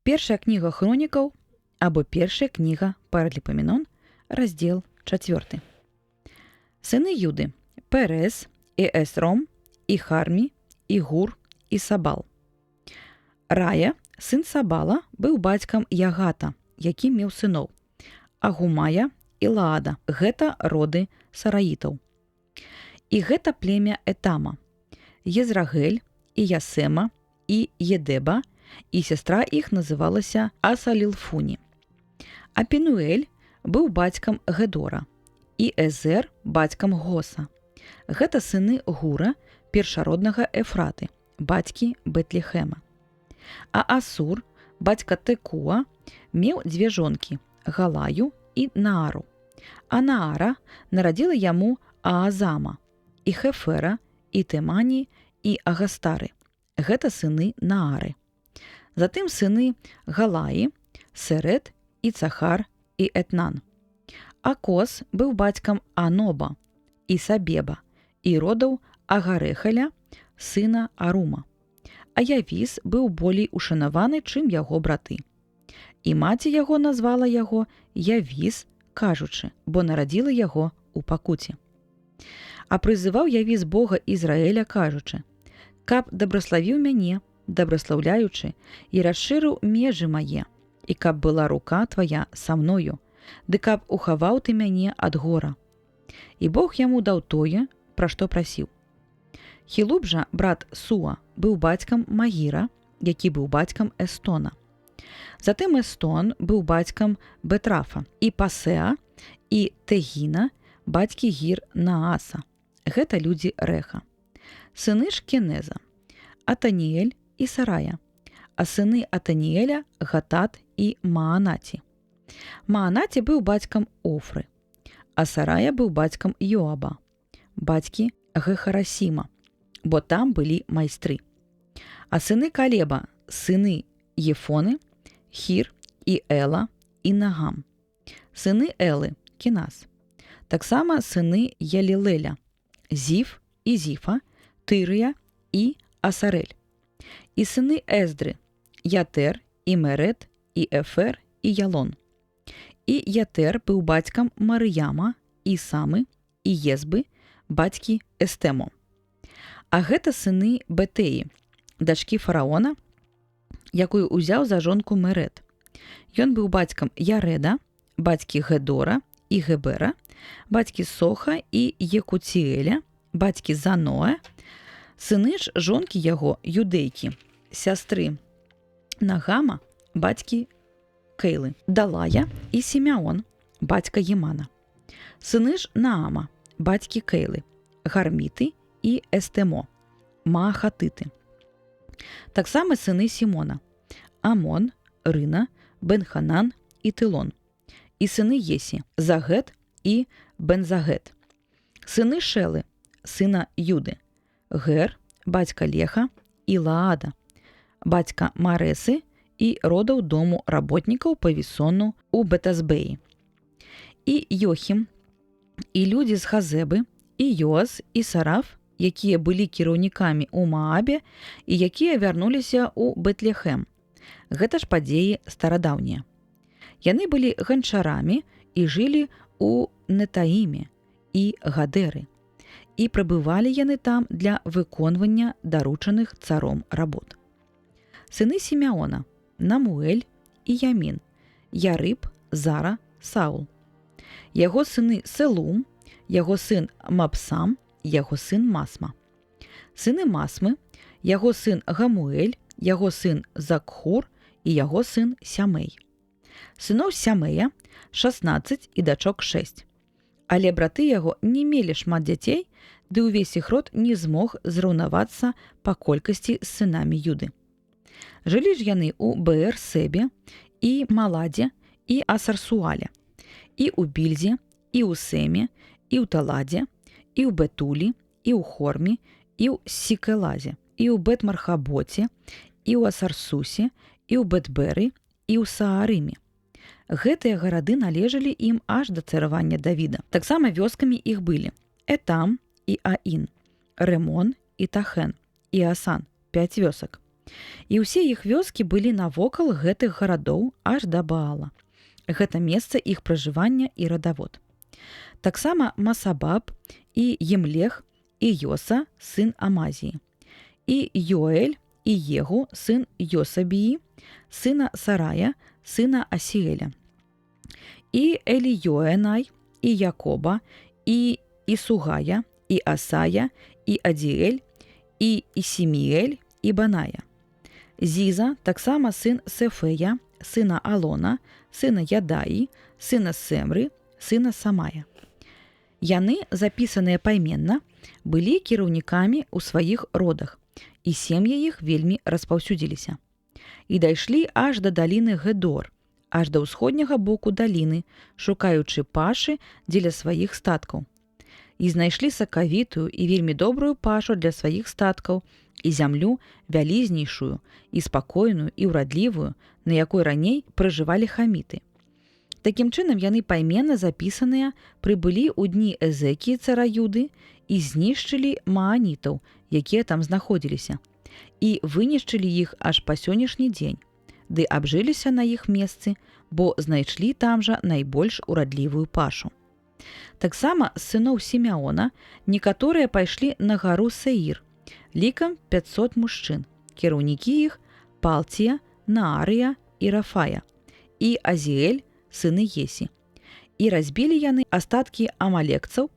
Першая кніга хронікаў або першая кніга Паралипоменон, раздзел 4. Сыны Юды – Перез, і Эсром, і Хармі, і Гур, і Сабал. Рая, сын Сабала, быў бацькам Ягата, які меў сыноў Агумая і Лаада. Гэта роды сараітаў. І гэта племя Этама, Езрагель, і Ясема, і Едеба, і сястра іх называлася Асалілфуні. А Пенуэль быў бацькам Гедора, і Эзер бацькам Госа. Гэта сыны Гура, першароднага Эфраты, бацькі Бетлехема. А Асур, бацька Текуа, меў дзве жонкі – Галаю і Наару. А Наара нарадзіла яму Аазама, і Хефера, і Темані, і Агастары. Гэта сыны Наары. Затым сыны Галаі, Серет, і Цахар, і Этнан. Акос быў бацькам Аноба, і Сабеба, і родаў Агарэхаля, сына Арума. А Явіс быў болей ушанаваны, чым яго браты. І маці яго назвала яго Явіс, кажучы, бо нарадзіла яго ў пакуце. А прызываў Явіс Бога Ізраэля, кажучы: «Каб дабраславіў мяне, дабраслаўляючы, і расшырыў межы мае, і каб была рука твая са мною, ды каб ухаваў ты мяне ад гора». І Бог яму даў тое, пра што прасіў. Хілуб жа, брат Суа, быў бацькам Магіра, які быў бацькам Эстона. Затым Эстон быў бацькам Бетрафа, і Пасеа, і Тегіна, бацькі Гір Нааса. Гэта людзі Рэха. Сыны ж Кенеза – Атаніэль і Сарая, а сыны Атаніэля – Гатат і Маанаці. Маанаці быў бацькам Офры, а Сарая быў бацькам Йоаба, бацькі Гехарасіма, бо там былі майстры. А сыны Калеба – сыны Ефоны, Хір і Эла і Нагам. Сыны Элы – Кенас. Таксама сыны Ялілеля – Зіф і Зіфа, Тырыя і Асарель. І сыны Эздры – Ятер і Мерет і Ефер і Ялон. І Ятер быў бацькам Марыяма і Самы і Езбы, бацькі Эстемо. А гэта сыны Бетеі, дачкі фараона, якую ўзяў за жонку Мерет. Ён быў бацькам Яреда, бацькі Гедора і Гебера, бацькі Соха і Екуціэля, бацькі Заноэ, сыны ж жонкі яго Юдэйкі, сястры Нагама, бацькі Кейлы, Далая і Сімеон, бацька Емана. Сыны ж Наама, бацькі Кейлы, Гарміты і Эстемо, Маахатыты. Таксама сыны Сімона – Амон, Рына, Бенханан і Тылон. І сыны Есі – Загет і Бензагет. Сыны Шелы, сына Юды – Гер, бацька Леха і Лаада, бацька Марэсы і родаў дому работнікаў па Вісону ў Бетазбеі. І Йохім, і людзі з Хазебы, і Йоас, і Сараф, якія былі кіраўнікамі ў Маабе і якія вярнуліся ў Бетлехем. Гэта ж падзеі старадаўнія. Яны былі ганчарамі і жылі ў Нетаіме і Гадэры. І прабывалі яны там для выконвання даручаных царом работ. Сыны Сімеона – Намуэль і Ямін, Ярыб, Зара, Саул. Яго сыны Селум, яго сын Мапсам, яго сын Масма. Сыны Масмы – яго сын Гамуэль, яго сын Закхур і яго сын Сямэй. Сыноў Сямэя – 16 і дачок 6. Але браты яго не мелі шмат дзяцей, ды ўвесь іх род не змог зраўнавацца па колькасці з сынамі Юды. Жылі ж яны ў Беэр-Себе і Маладзе і Асарсуале, і ў Більзе, і ў Семе, і ў Таладзе, і ў Бетулі, і ў Хормі, і ў Сікелазе, і ў Бет-Мархаботе, і ў Асарсусе, і ў Бетберы, і ў Саарыме. Гэтыя гарады належалі ім аж да царавання Давіда. Таксама вёскамі іх былі Этам і Аін, Рэмон і Тахен, і Асан, 5 вёсак. І ўсе іх вёскі былі навокал гэтых гарадоў аж да Баала. Гэта месца іх пражывання і радавод. Таксама Масабаб і Емлех і Йоса, сын Амазіі, і Йоэль і Егу, сын Йосабіі, сына Сарая, сына Асіэля, і Еліёенай, і Якоба, і Ісугая, і Асая, і Адіэль, і Ісіміэль, і Баная. Зіза, таксама сын Сефея, сына Алона, сына Ядаі, сына Семры, сына Самая. Яны, запісаныя пайменна, былі кіраўнікамі ў сваіх родах, і сем'і іх вельмі распаўсюдзіліся. І дайшлі аж да даліны Гедор, аж да ўсходняга боку даліны, шукаючы пашы дзеля сваіх статкаў. І знайшлі сакавітую і вельмі добрую пашу для сваіх статкаў і зямлю вялізнейшую і спакойную і ўрадлівую, на якой раней пражывалі хаміты. Такім чынам яны пайменна запісаныя прыбылі ў дні Эзекіі цара Юды і знішчылі маанітаў, якія там знаходзіліся, і вынішчылі іх аж па сённяшні дзень, ды абжыліся на іх месцы, бо знайшлі там жа найбольш урадлівую пашу. Таксама з сыноў Сімеона некаторыя пайшлі на гару Сеір, лікам 500 мужчын, кіраўнікі іх Палтія, Наарыя і Рафая, і Азіэль, сыны Есі. І разбілі яны астаткі амалекцаў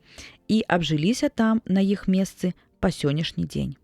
і абжыліся там на іх месцы па сённяшні дзень.